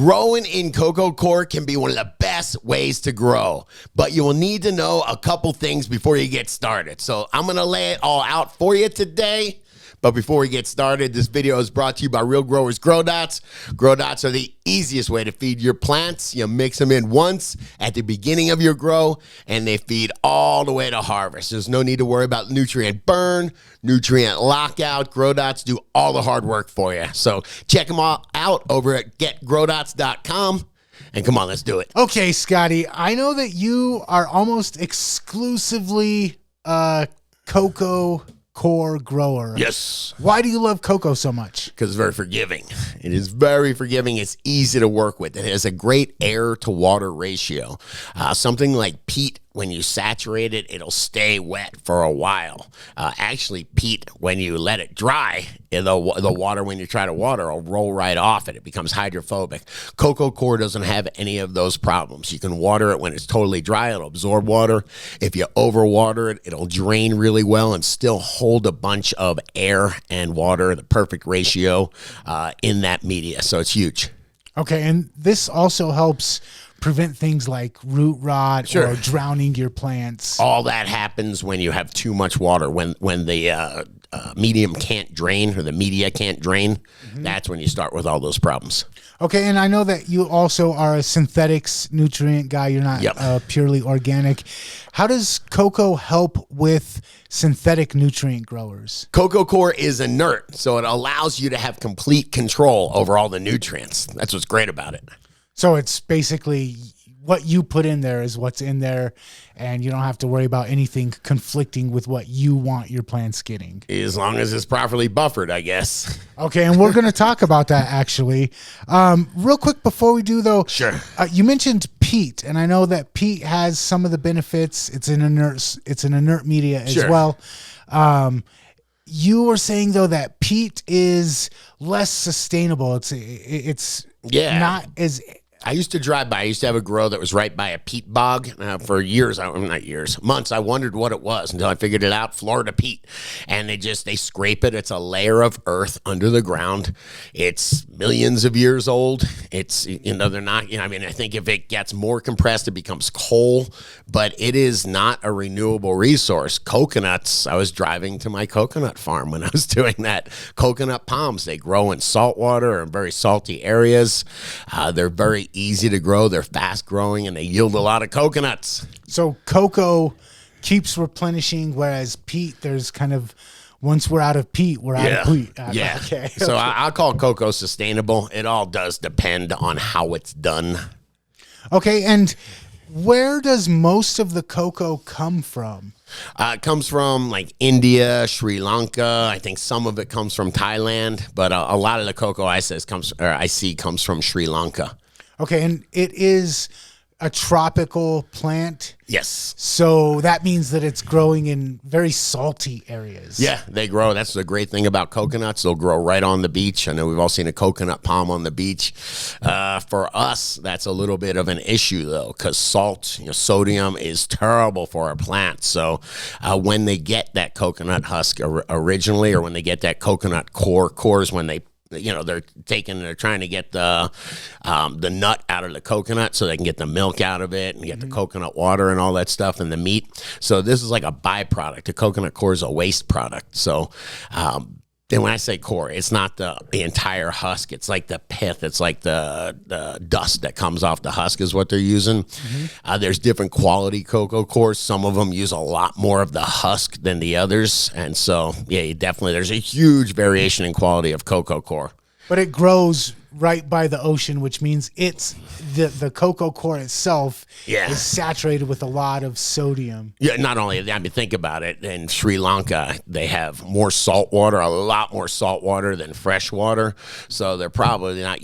Growing in Coco Coir can be one of the best ways to grow, but you will need to know a couple things before you get started. So I'm going to lay it all out for you today. But before we get started, this video is brought to you by Real Growers Grow Dots. Grow Dots are the easiest way to feed your plants. You mix them in once at the beginning of your grow, and they feed all the way to harvest. There's no need to worry about nutrient burn, nutrient lockout. Grow Dots do all the hard work for you. So check them all out over at getgrowdots.com. And come on, let's do it. Okay, Scotty, I know that you are almost exclusively a Coco Coir grower. Yes. Why do you love cocoa so much? Because it's very forgiving. It is very forgiving. It's easy to work with. It has a great air to water ratio. Something like peat, when you saturate it, it'll stay wet for a while. Actually, peat, when you let it dry, the water, when you try to water, will roll right off it. It becomes hydrophobic. Coco Coir doesn't have any of those problems. You can water it when it's totally dry. It'll absorb water. If you overwater it, it'll drain really well and still hold a bunch of air and water, the perfect ratio in that media. So it's huge. Okay, and this also helps prevent things like root rot or drowning your plants. All that happens when you have too much water. When the medium can't drain, or the media can't drain, that's when you start with all those problems. Okay, and I know that you also are a synthetics nutrient guy. You're not purely organic. How does cocoa help with synthetic nutrient growers? Coco Coir is inert, so it allows you to have complete control over all the nutrients. That's what's great about it. So it's basically what you put in there is what's in there, and you don't have to worry about anything conflicting with what you want your plants getting. As long as it's properly buffered, I guess. Okay, and we're going to talk about that, actually. Real quick before we do, though. Sure. You mentioned peat, and I know that peat has some of the benefits. It's an inert media as well. You were saying, though, that peat is less sustainable. It's not as... I used to drive by. I used to have a grow that was right by a peat bog for years. Not years, months. I wondered what it was until I figured it out. Florida peat, and they scrape it. It's a layer of earth under the ground. It's millions of years old. It's they're not. I mean, I think if it gets more compressed, it becomes coal. But it is not a renewable resource. Coconuts. I was driving to my coconut farm when I was doing that. Coconut palms. They grow in salt water or in very salty areas. They're very easy to grow, they're fast growing, and they yield a lot of coconuts. So cocoa keeps replenishing, whereas peat, there's kind of, once we're out of peat, we're out of peat. Okay. So I'll call cocoa sustainable. It all does depend on how it's done. Okay, and where does most of the cocoa come from? It comes from like India, Sri Lanka. I think some of it comes from Thailand, but a lot of the cocoa I see comes from Sri Lanka. Okay, and it is a tropical plant. Yes. So that means that it's growing in very salty areas. Yeah, they grow. That's the great thing about coconuts. They'll grow right on the beach. I know we've all seen a coconut palm on the beach. For us, that's a little bit of an issue, though, because salt, sodium is terrible for our plants. So when they get that coconut husk originally, or when they get that coconut cores when they they're trying to get the nut out of the coconut so they can get the milk out of it and get the coconut water and all that stuff and the meat. So this is like a byproduct. The coconut core is a waste product. So then when I say core, it's not the entire husk. It's like the pith. It's like the dust that comes off the husk is what they're using. There's different quality cocoa cores. Some of them use a lot more of the husk than the others. And so, yeah, there's a huge variation in quality of cocoa core. But it grows right by the ocean, which means it's the cocoa core itself is saturated with a lot of sodium. Yeah, not only that, I mean, think about it. In Sri Lanka, they have more salt water, a lot more salt water than fresh water. So they're probably not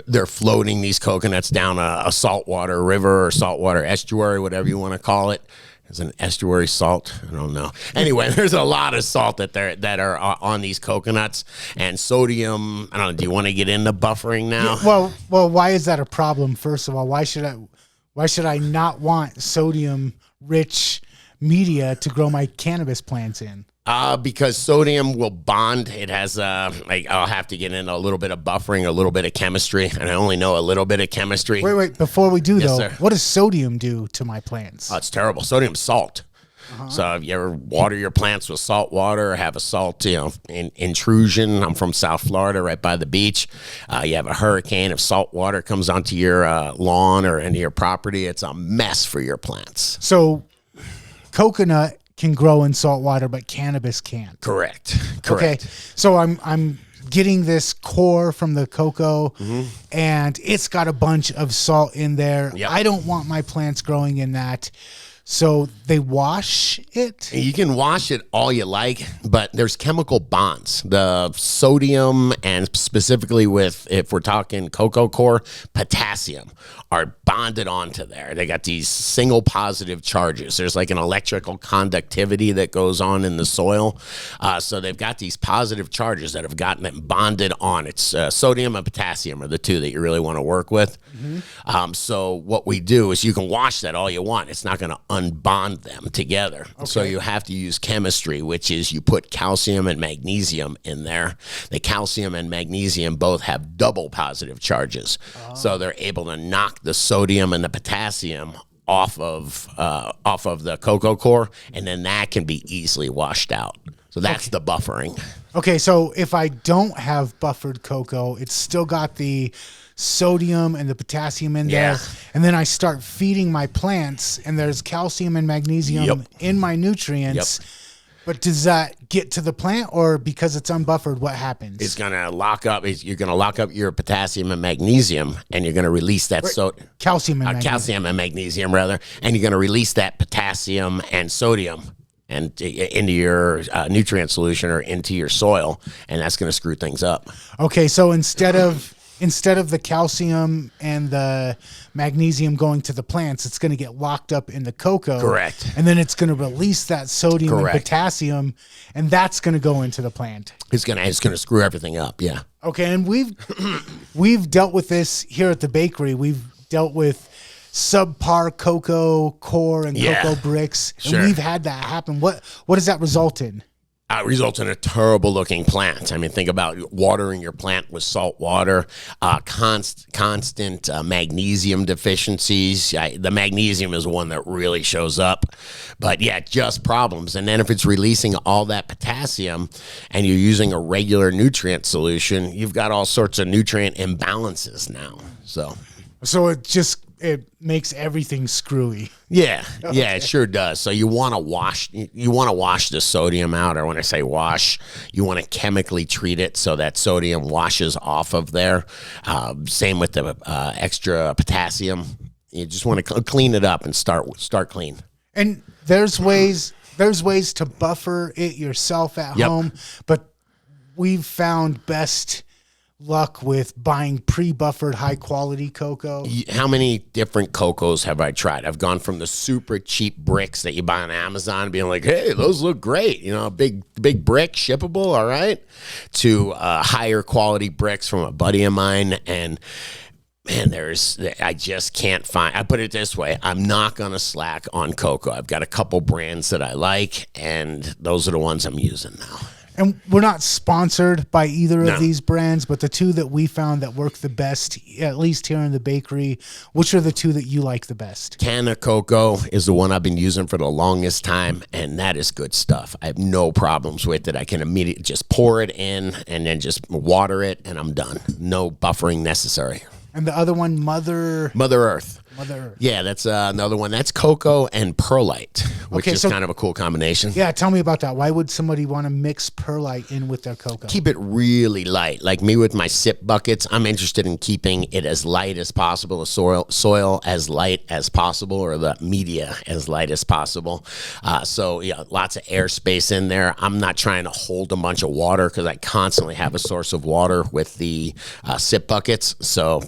they're floating these coconuts down a saltwater river or saltwater estuary, whatever you want to call it. Is an estuary salt? I don't know. Anyway, there's a lot of salt that are on these coconuts, and sodium. I don't know. Do you want to get into buffering now? Yeah, well, why is that a problem? First of all, why should I not want sodium rich media to grow my cannabis plants in? Because sodium will bond. It has, I'll have to get into a little bit of buffering, a little bit of chemistry, and I only know a little bit of chemistry. Wait. Before we do, Yes, though, sir. what does sodium do to my plants? Oh, it's terrible. Sodium's salt. So if you ever water your plants with salt water or have a salt, intrusion, I'm from South Florida, right by the beach. You have a hurricane of salt water comes onto your lawn or into your property. It's a mess for your plants. So coconut can grow in salt water, but cannabis can't. Correct. Okay. So I'm getting this core from the cocoa, and it's got a bunch of salt in there. Yep. I don't want my plants growing in that. So they wash it? You can wash it all you like, but there's chemical bonds. The sodium and specifically if we're talking Coco Coir, potassium are bonded onto there. They got these single positive charges. There's like an electrical conductivity that goes on in the soil. So they've got these positive charges that have gotten it bonded on. It's sodium and potassium are the two that you really want to work with. So what we do is you can wash that all you want. It's not going to unbond them together. Okay. So you have to use chemistry, which is you put calcium and magnesium in there. The calcium and magnesium both have double positive charges. So they're able to knock the sodium and the potassium off of the Coco Coir, and then that can be easily washed out. So that's the buffering. Okay, so if I don't have buffered cocoa, it's still got the sodium and the potassium in there, and then I start feeding my plants, and there's calcium and magnesium in my nutrients. But does that get to the plant, or because it's unbuffered, what happens? It's gonna lock up. You're gonna lock up your potassium and magnesium, and you're gonna release that calcium and magnesium rather, and you're gonna release that potassium and sodium and into your nutrient solution or into your soil, and that's gonna screw things up. Okay, so instead of the calcium and the magnesium going to the plants, it's going to get locked up in the cocoa. Correct. And then it's going to release that sodium and potassium, and that's going to go into the plant. It's going to screw everything up, yeah. Okay, and we've dealt with this here at the bakery. We've dealt with subpar Coco Coir and cocoa bricks, and we've had that happen. What does that result in? It results in a terrible looking plant. I mean, think about watering your plant with salt water, constant magnesium deficiencies. The magnesium is one that really shows up, but just problems. And then if it's releasing all that potassium and you're using a regular nutrient solution, you've got all sorts of nutrient imbalances now. So it makes everything screwy. Yeah, it sure does. So you want to wash the sodium out, or when I say wash, you want to chemically treat it so that sodium washes off of there. Same with the extra potassium. You just want to clean it up and start clean. And there's ways to buffer it yourself at home, but we've found best luck with buying pre-buffered high-quality cocoa. How many different cocos have I tried? I've gone from the super cheap bricks that you buy on Amazon, being like, hey, those look great, big brick, shippable, all right, to higher quality bricks from a buddy of mine, and man, I just can't find. I put it this way: I'm not gonna slack on cocoa. I've got a couple brands that I like, and those are the ones I'm using now. And we're not sponsored by either of these brands, but the two that we found that work the best, at least here in the bakery, which are the two that you like the best? Canna Coco is the one I've been using for the longest time, and that is good stuff. I have no problems with it. I can immediately just pour it in and then just water it, and I'm done. No buffering necessary. And the other one, Mother Earth. Mother Earth. Yeah, that's another one. That's cocoa and perlite, which is kind of a cool combination. Yeah, tell me about that. Why would somebody want to mix perlite in with their cocoa? Keep it really light. Like me with my sip buckets, I'm interested in keeping it as light as possible, the soil as light as possible, or the media as light as possible. So lots of airspace in there. I'm not trying to hold a bunch of water because I constantly have a source of water with the sip buckets. So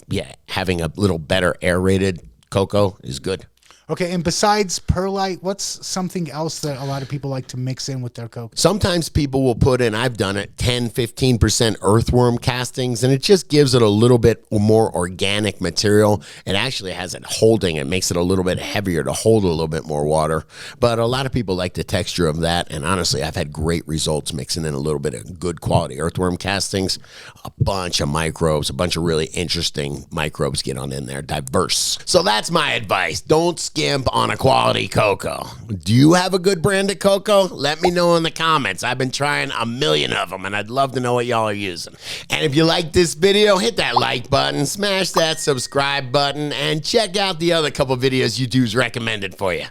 having a little better aerated cocoa is good. Okay, and besides perlite, what's something else that a lot of people like to mix in with their cocoa? Sometimes people will put in, I've done it, 10-15% earthworm castings, and it just gives it a little bit more organic material. It actually has it holding. It makes it a little bit heavier to hold a little bit more water. But a lot of people like the texture of that, and honestly, I've had great results mixing in a little bit of good quality earthworm castings. A bunch of microbes, a bunch of really interesting microbes get on in there, diverse. So that's my advice. Don't skimp on a quality cocoa. Do you have a good brand of cocoa? Let me know in the comments. I've been trying a million of them, and I'd love to know what y'all are using. And if you like this video, hit that like button, smash that subscribe button, and check out the other couple videos YouTube's recommended for you.